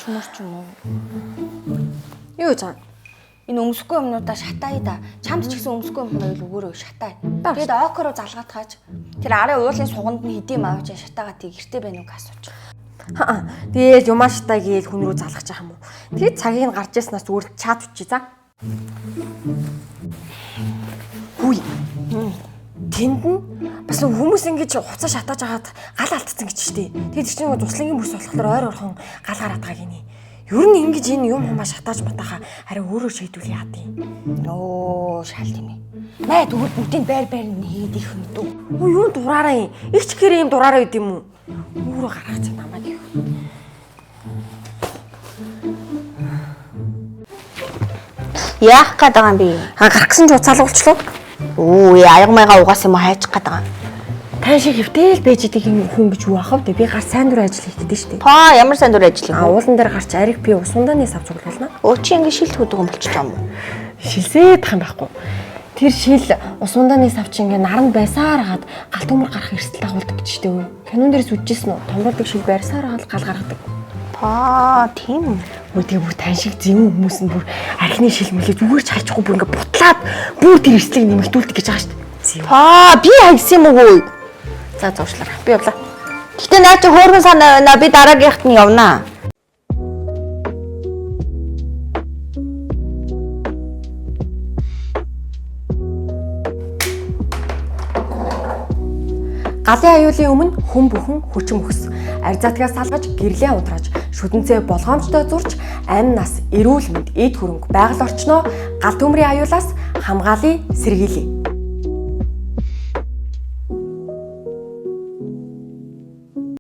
Чумар ч юм уу? Юу гэж байгаа? Энэ өмсөхгүй юмнуудаа шатаая да. Чамд ч гэсэн өмсөхгүй юм байвал өгөөрөө шатаа. Тэгээд окороо залгаатгааж тэр арын уулын суганд нь хэдийн маавч шатаагаа тийг гэртээ байна уу гэж асууж. Тэгээд юмаа шатаа гээл хүн рүү залгаж байгаа юм уу? Тэгээд цагийг нь гарч яснаас зүгээр чат үчи за. Хүй. Тэнд нь бас хүмүүс ингэж хуцаа шатааж агаад гал алдсан гэж штий. Тэгээд чинь туслангийн бүс болохоор ойр орхон гал гараад байгаа гинэ. Ер нь ингэж энэ юм хамаа шатааж матаха харин өөрөө шийдвэл яа дий. Оо шал тийм ээ. Наа тэгвэл бүгдийн байр нь хийгээд их юм дүү. Юу дураараа юм? Игч гэрээ юм дураараа үт юм уу? Өөрөө гаргаж намайг юу. Яах гээд байгаа юм бэ? Гарах гэсэн ч уцаалгуулчлаа. Оо аяг маяга угаас юм хайчих гээд байгаа. Тань шиг хөвтэй л байж идэг хүн гэж юу ахав те би гар сайн дур ажил хийдэг шүү дээ. Та ямар сайн дур ажил юм? Уулан дээр гарч ариг би усундааны сав цуглуулна. Өө чи ингэ шилт хөдөг юм болчих юм уу? Шилсээд тах юм байхгүй. Тэр шил усундааны сав чи ингээ наранд байсаар хагаад гал төмөр гарах эрсдэл дагуулдаг гэж шүү дээ. Кинон дээрс үжижсэн үү? Томруулдаг шил байсаар хагаад гал гаргадаг. Та тийм үү? Өө тэгээ бүр тань шиг зэвэн хүмүүс нь бүр архины шил мөлөө зүгээр ч хайчихгүй бүр ингээ бутлаад бүр тэр эрсдлийг нэмэгдүүлдэг гэж байгаа шүү дээ. Та би хайсан юм уу? За зуршлаа. Би явлаа. Гэтэ наа чи хөөргөн санаа байна. Би дараагийнхт нь явнаа. Галын аюулын өмнө хүн бүхэн хүчин мөхс. Арзаатгаас салгаж, гэрлээ унтрааж, шүдэнцээ болгоомжтой зурж, амь нас, эрүүл мэнд, эд хөрөнгө, байгаль орчноо гал төмрийн аюулаас хамгаалъя, сэргийлье.